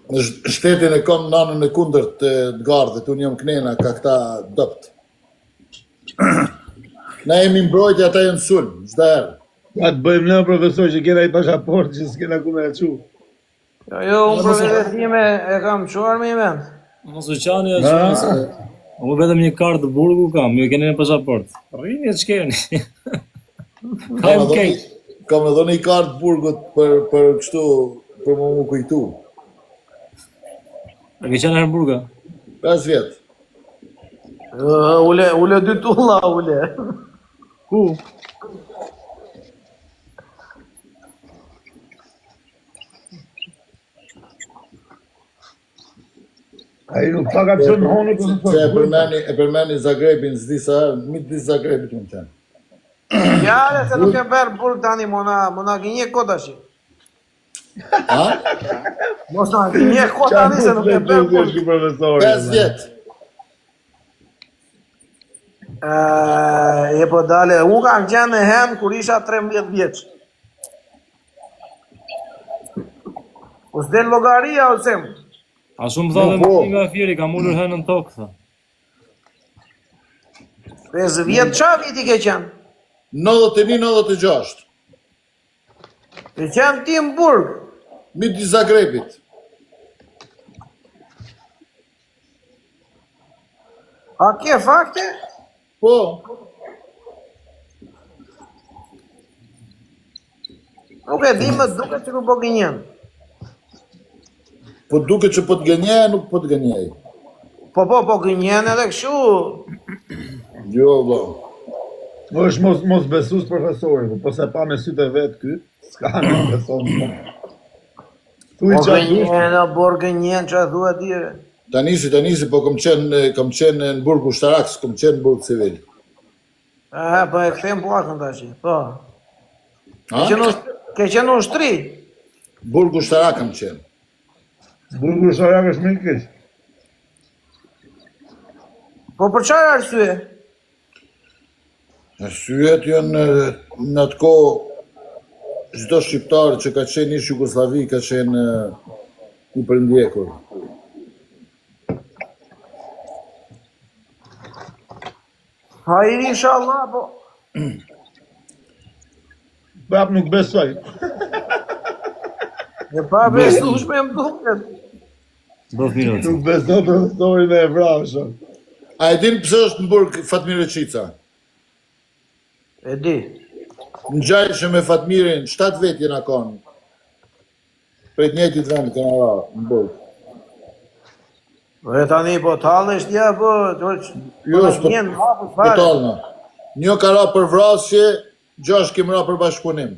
Në shtetin e kam nanën e kundërt të gardhet, unë jam knena ka këta dopt. Na jemi mbrojtje, ata jenë sulm, çdo herë. Ja të bëjmë në profesor që kena i pasaport që s'kena ku me e qu. Jo, unë profesorit time e kam quar me i vend. Mos u qani e qani se... Unë vetëm një kartë të burgu kam, ju keni në pasaport. Rrini e të shkeni. Kam edhe një kartë burgut për kështu, për më kujtu. A ke qenë herë burga? 5 vjetë. Ule 2 tulla, ule. Ku? A i nuk ka që në honë Se e përmeni Zagrebin, s'di sa herë, mi t'di Zagrebit më qenë. Jale se nuk e berë burg tani, mona gjenje kota shi. Ha? Mos na gjenje kota tani se nuk e berë burg. 5 vjetë. E po dale, unë kam qenë në hen kur isha 13 vjeç. U s'den logaria o sem. A shumë tha dhe më nga fjeri, kam ullur henën tokë, tha. 5 vjetë qa viti ke qenë? 91-96. Ke qenë ti në burg? Midi Zagrebit. A ke fakte? Po. Nuk e di më duke që nuk po gënjen. Po duke që po të gënjej, nuk po të gënjej. Po gënjen edhe këshu. Jo, bo. Më është mos besus profesori, po se pa me sytë e vetë ky, s'ka në beson. Po gënjen, bor gënjen që a dhua dire. Tanisi, po kom qenë në burg ushtarak, s'kom qenë në burg civil. Po e këthem plakën të ashi, po. Ha? Ke qenë ushtri? Burg ushtarak kam qenë. Burgu sharak është më i keq. Po për çfarë arsye? Arsyet janë në atë kohë çdo shqiptar që ka qenë ish Jugosllavi ka qenë i përndjekur. Hajri inshallah, po. Prap nuk besoj. E pa besueshme më duket. 10 minutë. Nuk besoj profesori me e vrashën. A e din pse është në burg Fatmir Qica? E di. Në gjajshë me Fatmirin, 7 vetë jena konë. Prej të njëjtit vend këna ra, në burg. E tani po talësht, ja po... Jo, po talëna. Një ka ra për vrasje, 6 kemë ra për bashkëpunim.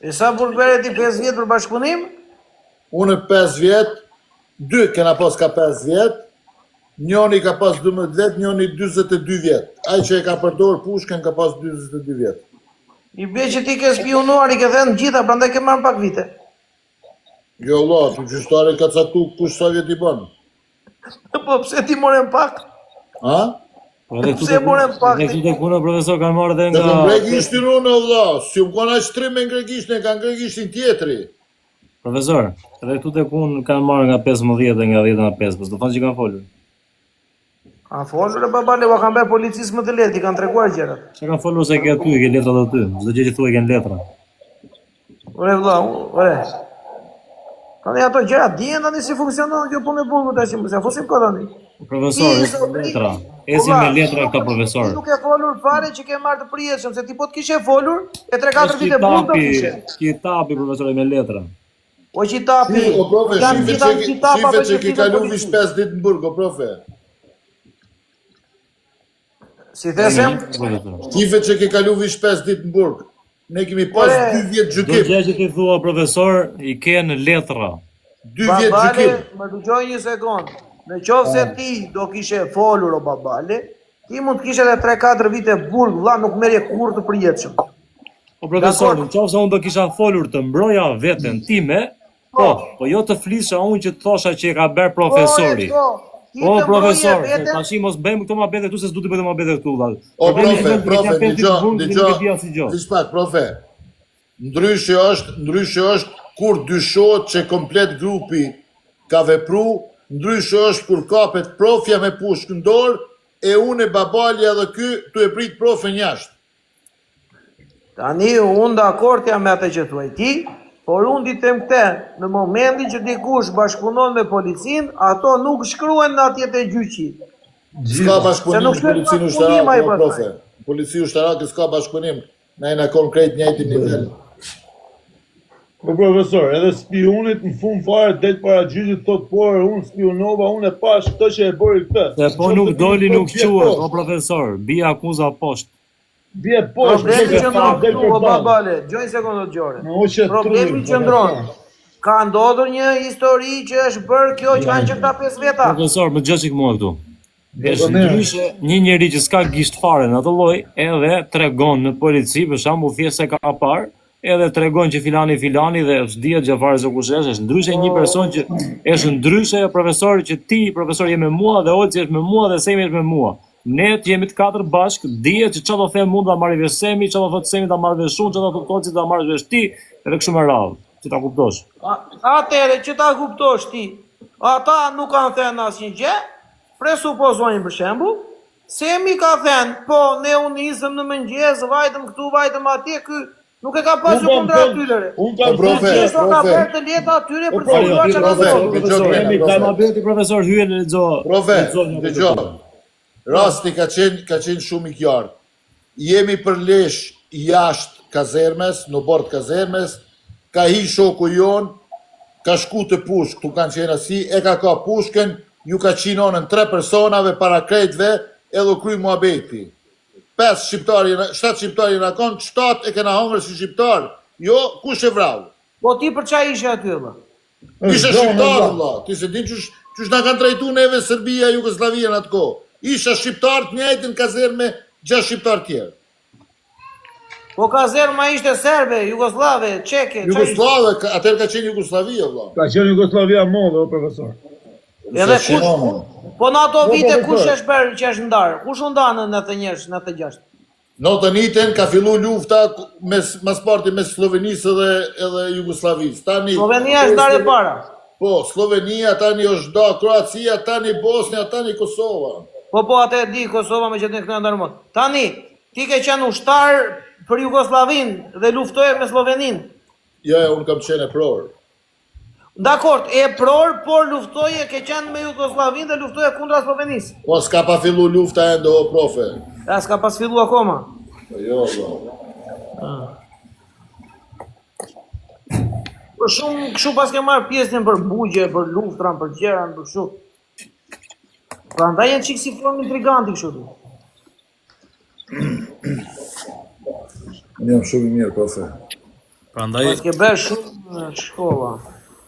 E sa burgbere ti 5 vjetë për bashkëpunim? Unë 5 vjetë, 2 kena pas ka 5 vjetë, njoni ka pas 12 vjetë, njoni 22 vjetë. Ai që e ka përdorë pushken ka pas 22 vjetë. I bje që ti ke spionuar, i ke thënë gjitha, prandaj ke marrë pak vite. Jo, Allah, të gjystare ka caktu kush sa vjetë i banë. Po pse ti morën pak? Ha? Pse morën pak? Dhe këtu të kuna profesor kanë marrë dhe Dhe nga... të ngregishtin unë, Allah, si më kona shtrim me ngregishtin, ka ngregishtin tjetri. Profesor, edhe këtu të kun kanë marrë nga 15 dhe nga 10 nga 5, po s'do thonë që kanë folur. Kanë folur e babale, wa kanë bërë policisë më të lehtë, i kanë treguar gjërat. Që kanë folur se ke aty, ke letrat aty, çdo gjë që thuaj kanë letra. Ore vëlla, ore. Tani ato gjëra dihen tani si funksionon kjo punë e burgut tash, se fosim kohë tani. Profesor, ezi me letra këta profesor. Ti nuk e folur fare që ke marrë të përjetshëm, se ti po të kishe folur, e 3-4 vite punë do kishe. Kitapi profesor me letra. O qitapi. O profe, shife që ki kalu vish 5 ditë në burg, o profe. Si thesem? Shife që ki kalu vish 5 ditë në burg. Ne kemi pas 2 vjet Do gjykim. gjë që ti thua profesor, i ke në letra. 2 vjet Babale, gjykim. më dëgjoj një sekond. Në qoftë se ti do kishe folur o babale, ti mund të kishe edhe 3-4 vite burg, vlla, nuk merje kurrë të përjetshëm. Po profesor, në qoftë se unë do kisha folur të mbroja veten time, po jo të flisha unë që të thosha që e ka bërë profesori. Po profesor, tash mos bëjmë këto mabete këtu se s'du të bëjmë mabete këtu valla. O profe, dëgjoj. Pak, profe. Ndryshe është kur dyshohet që komplet grupi ka vepru, ndryshe është kur kapet profja me pushkë në dorë, e unë e babalja dhe ky tu e prit profe njashtë. Tani unë dakord jam me atë që thuaj ti, por unë ditem këte, në momentin që dikush bashkëpunon me policin, ato nuk shkruen në atjet e gjyqi. S'ka bashkëpunim në policinë ushtarak, profe. Polici ushtarak s'ka bashkëpunim, na jena konkret njëjtin nivel. Po profesor, edhe spionit në fund fare det para gjyqit thot por unë spionova, unë e pash këtë që e bëri këtë. Se po nuk doli nuk quhet, o profesor, bie akuza poshtë. Bie poshtë. Problemi qëndron këtu, o babale, gjoj sekundë të gjore. Problemi qëndron. Ka ndodhur një histori që është bërë kjo që kanë që këta 5 veta. Profesor, më gjësik mua këtu. Është ndryshe një njeri që s'ka gisht fare në atë lloj, edhe tregon në polici, për shembull thjesht se ka parë, edhe tregon që filani dhe s'dihet gjë fare se kush është ndryshe një person që është ndryshe profesor që ti profesor je me mua dhe Olci është me mua dhe Semi është me mua. Ne të jemi të katër bashk, dihet që çfarë do them mund ta marrë vesh Semi, çfarë do thot Semi ta marrë vesh unë, çfarë do thot Olci ta marrë vesh ti, edhe kështu me radhë, që ta kuptosh. Atëherë që ta kuptosh ti, ata nuk kanë thënë asnjë gjë, presupozojnë për shembull, Semi ka thënë, po ne u nisëm në mëngjes, vajtëm këtu, vajtëm atje, ky nuk e ka pasur kundra atyre. Unë kam profe, ka bërë të leta atyre për të thënë Profesor hyen në lexo. Profe, dëgjoj. Rasti ka qenë shumë i qartë. Jemi për lesh jashtë kazermes, në bord kazermes, ka hi shoku jon, ka shku të pushk, tu kanë qenë asi, e ka pushken, ju ka qinonën 3 personave para krejtve, edhe kry muhabeti. 7 shqiptari në konë, 7 e kena hongër si shqiptar. Jo, kush e vrau? Po ti për qa ishe aty, vëlla? Ishe shqiptar, vëlla. Ti se din qësh na kanë trajtu neve Serbia, Jugoslavia në atë kohë. Isha shqiptar të njëjtin kazerme 6 shqiptar tjerë. Po kazerma ishte serbe, jugoslave, çeke, Jugoslave, atëherë ka qenë Jugoslavia, vëlla. Ka qenë Jugoslavia modhe, o profesor. Edhe kush? Po në ato vite kush është bërë që është ndarë? Kush u ndanë në 91, në 96? Në të njëjtën ka fillu lufta mas parti mes Slovenisë edhe Jugoslavisë. Slovenia është ndarë e para. Po, Slovenia, tani është da Kroacia, tani Bosnia, tani Kosova. Po, atë e di Kosova me që të në këtë ndarë mod. Tani, ti ke qenë ushtar për Jugoslavin dhe luftoje me Slovenin. Ja, unë kam qenë e pror. Dakord, e pror, por luftoje ke qenë me Jugoslavin dhe luftoje kundra Slovenisë. Po, s'ka pa fillu lufta ende, o profe. Ja, s'ka pas fillu akoma. Jo, vëlla. Për shumë, kështu pas ke marrë pjesën për bugje, për luftran, për gjeran, për kështu. Pra ndaj jenë qikë si formë intriganti kështu tu. Unë jam shumë i mirë, profe. Pas ke bërë shumë në shkolla.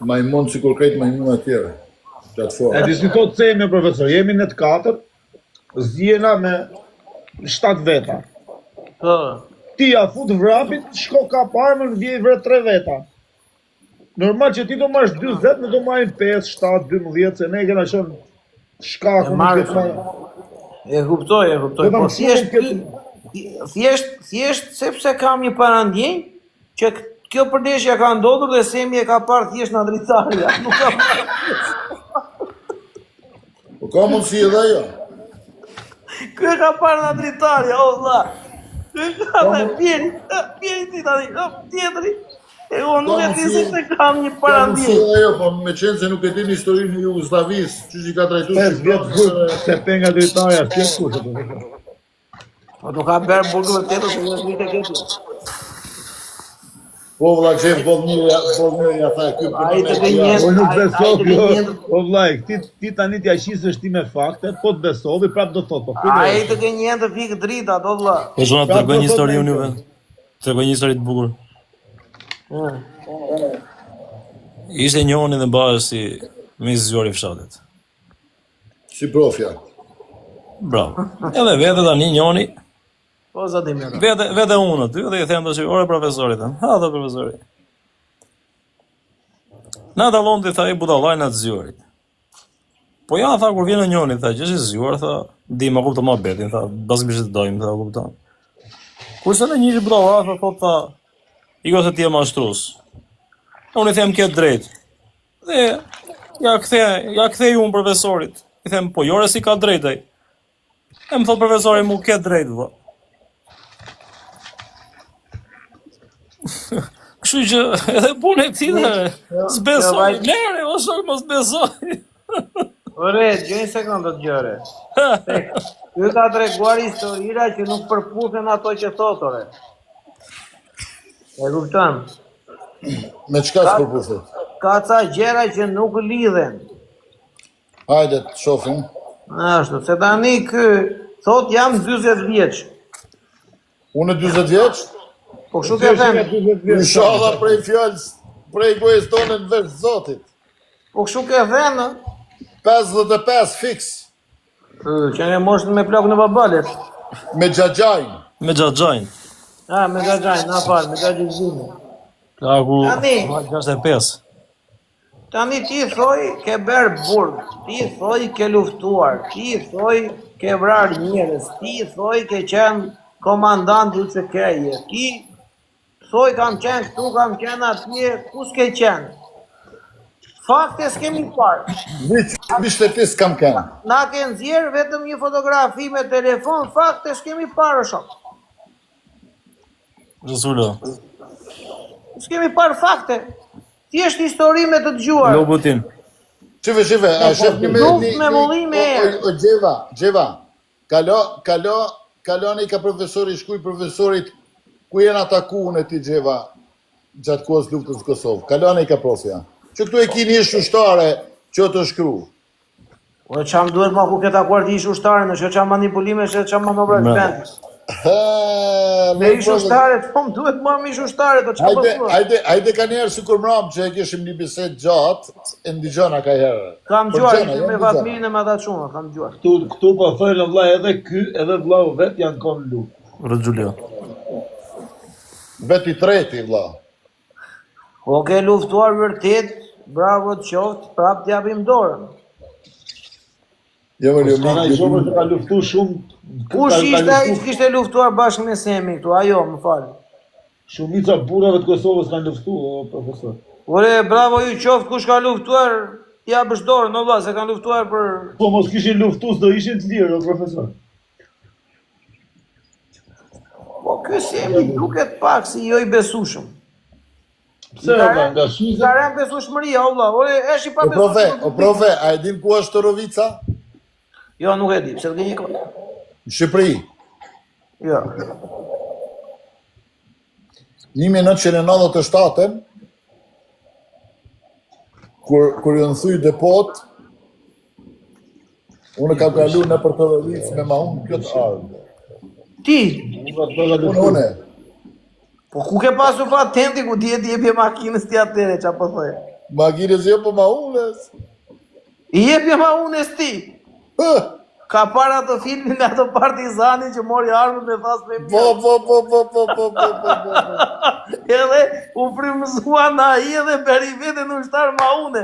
Majmon si kur krejt majmon atjere. E disi thot Semi, profesor, jemi në të 4, zjena me 7 veta. Ti a fut vrapit, shko ka parë, në vjej vret 3 veta. Normal që ti do marrësh 20, ne do marrim 5, 7, 12, se ne kena qenë shkaku në këtë marrë. E kuptoj. Po thjesht sepse kam një parandjenjë që kjo përdeshja ka ndodhur dhe Semi e ka parë thjesht në dritarja. Nuk ka Po ka mundësi edhe jo. Kjo e ka parë në dritarja, o vlla. Kjo e ka dhe pjeri ti tani, tjetëri. E unë nuk e di se kam një parandje. Ajo, po me qenë se nuk e din historinë e Jugosllavisë, çu që ka trajtuar 5 vjet burg se penga drejtarja s'ke kushte. Po do ka bërë burgëve tjetër se nuk e ke. Po vëlla që Bosnia ja tha ky Ai të gënjen. Po nuk besov, jo. Po vllai, ti tani t'ja qisësh ti me fakte, po të besovi prap do thot, po. Ai të gënjen të fikë drita, do vëlla. Po zona tregoj një histori unë juve. Tregoj një histori të bukur. Ishte njëri dhe mbahet si me zgjuar i fshatit. si profja. Bravo. Edhe vetë tani njëri Po zoti më. Vete unë aty dhe i them tash, ore profesorit, ha dhe profesori. Na dallon ti tha i budallaj na të zgjuarit. Po ja tha kur vjen njëri tha, që është i zgjuar tha, di më kupton më betin tha, bashkë të dojmë tha, kupton. Kurse në një budallaj tha thotë i ose ti je mashtrues. Unë i them ke drejt. Dhe ja kthej unë profesorit. I them po jore si ka drejt ai. E më thot profesori mu ke drejt vë. Kështu që edhe punë e këtij dhe s'besoj. Lere, ose mos besoj. Ore, gjë një sekondë të gjëre. Ju ka treguar historira që nuk përputhen ato që thotore. E kupton? Me çka s'përputhet? Ka ca gjëra që nuk lidhen. Hajde të shohim. Ashtu, se tani ky thot jam 40 vjeç. Unë 40 vjeç? Po kështu ke thënë. Inshallah prej fjalës, prej gojës tonë në vesh Zotit. Po kështu ke thënë. 55 fiks. Që ne moshën me plak në babalet. Me xhaxhajn. Me xhaxhajn. Me xhaxhajn, na fal, me xhaxhajn. Plaku Tani. 65. Tani ti thoj ke bërë burg, ti thoj ke luftuar, ti thoj ke vrar njerëz, ti thoj ke qenë komandant i UÇK-je, ti thoj kam qenë këtu, kam qenë atje, ku s'ke qenë? Fakte s'kemi parë. Mbi shtetis kam kënë. Na ke nxjerr vetëm një fotografi me telefon, fakte s'kemi parë shok. Resullo. S'kemi parë fakte. Thjesht histori me të dëgjuar. Lobutin. Shive, a shef një me mullim e erë. O Gjeva, kaloni ka profesori, shkuj profesorit, ku jenë ataku në ti Gjeva, gjatë kohës luftës në Kosovë. Kaloni ka profja. Që këtu e ki një shushtare që të shkru. O e qam duhet ma ku ke takuar ti ish ushtare, në që qam manipulime, që qam manovra të vendës. Me ish ushtare, të më duhet ma mi ish ushtare, të qam përsua. Hajde ka njerë si kur mram që e kishim një biset gjatë, e ndigjona ka herë. Kam gjuar, me Fatmirin e me datë shumë, kam gjuar. Këtu po thënë vllai edhe ky, edhe vllau vet janë konë luftë. Rëgjulio. Veti treti, vlla. O ke luftuar vërtet, bravo të qoftë, prap t'japim dorën. Jo, Ai shumë që ka luftu shumë. Kush kishte luftuar bashkë me Semi këtu, ajo, më falë. Shumica burrave të Kosovës kanë luftu, o profesor. Ore, bravo ju qoftë, kush ka luftuar, t'japësh dorën, no vlla, se kanë luftuar për... Po mos kishin luftues do ishin të lirë, o profesor. Po ky Semi duket pak si jo i besueshëm. Pse nga shiza? Ka rënë besueshmëria, valla. Ore, është i pa O profe, a e dim ku është Torovica? Jo, nuk e di, pse të gënjej kohë. Në Shqipëri. Jo. 1997, kur ju në thuj depot, unë kam kalu në për Torovicë me ma unë këtë ardhë. Ti? Unë. Po ku ke pasur patenti ku ti e ti jepje makinës ti atere, qa po thoje? Makinës jo po ma unës. I jepje ma unës ti? Ka para të filmin e ato partizani që mori armën me thas me mjë. Po. Edhe u frimëzua na i edhe beri vete në ushtar ma une.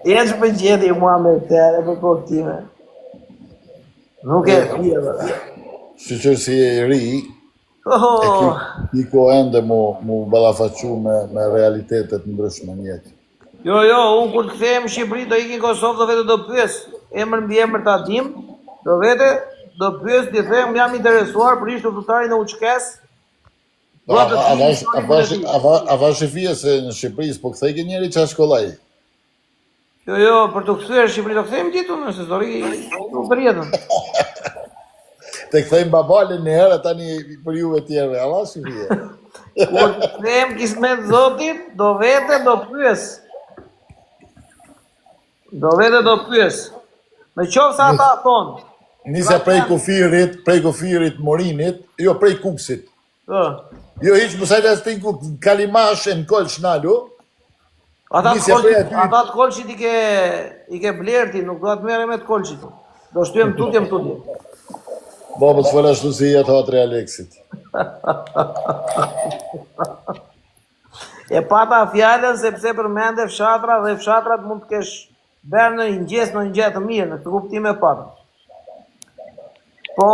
E që për gjeti mua me tere për koktime. Nuk e pje dhe. Shqyqër si e ri, i ko ende mu balafaqu me realitetet ndryshme njetë. Jo, unë kur të kthehem në Shqipëri do ikin Kosovë do vete do pyes, emër mbi emër ta dim, do vete do pyes ti them jam interesuar për ish luftëtarin e UÇK-s. A vash fije se në Shqipëri po kthej ke njëri çfarë shkollaj? Jo, për të kthyer Shqipëri do kthejmë titullin, se zori u bërjetën. Te kthejmë babalen në herë tani për juve tjerë, a vash fije? Kur të kthejmë kismet Zotit, do vete do pyes. Në qoftë se ata thonë. Nisa prej kufirit Morinit, jo prej Kuksit. Jo, hiç mësajt as të kalimash e në kolç nalu. Ata të kolçit i ke blerti, nuk do të merrem me të kolçit. Do shtyjem tutje. Baba s'fol ashtu si i ato tre Aleksit. E pata fjallën sepse përmende fshatra dhe fshatrat mund të kesh bërë në ingjes në një të mirë, në këtë kuptim e pata. Po,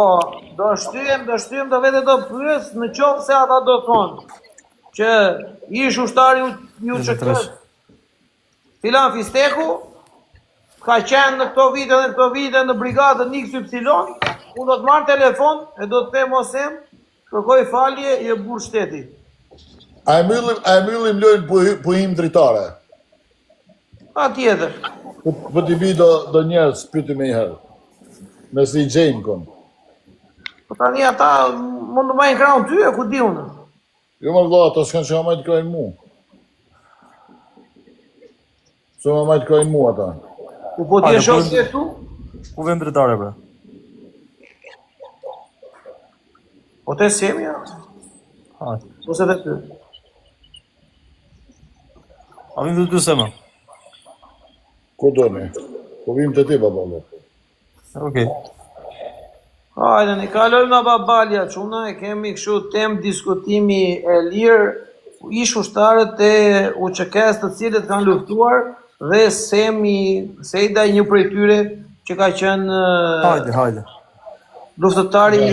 do shtyjem, do vete do pyes në qoftë se ata do thonë që ish ushtari ju që këtë filan Fisteku ka qenë në këto vite në brigadën XY, unë do të marrë telefon e do të them osem, kërkoj falje i e burë shteti. A e myllim lojnë puhim dritare? A tjetër. Po t'i bi do njerës pyty me i herë. Nëse i gjejnë konë. Po tani ata mund të majnë kraun ty e ku di unë. Jo më vëlla, ata s'kanë që ma majtë krajnë mu. S'o ma majtë krajnë mu ata. Po t'je shokë të tu? Ku vend dritare, bre? Po te semi, ja? Po se dhe ty. A vim dhe ty sema? Ku do ne? Po vim të ti, babalo. Okej. Hajde, një kalojmë nga babalja, që una e kemi këshu tem diskutimi e lirë, ish ushtarët e UÇK-s të cilët kanë luftuar dhe Sejda një prej tyre që ka qenë Hajde. luftëtari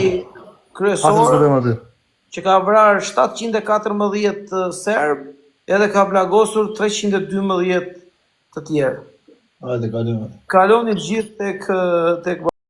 kryesor, që ka vrarë 714 serb, edhe ka plagosur 312 të tjerë. Hajde, kalojmë. Kaloni të gjithë tek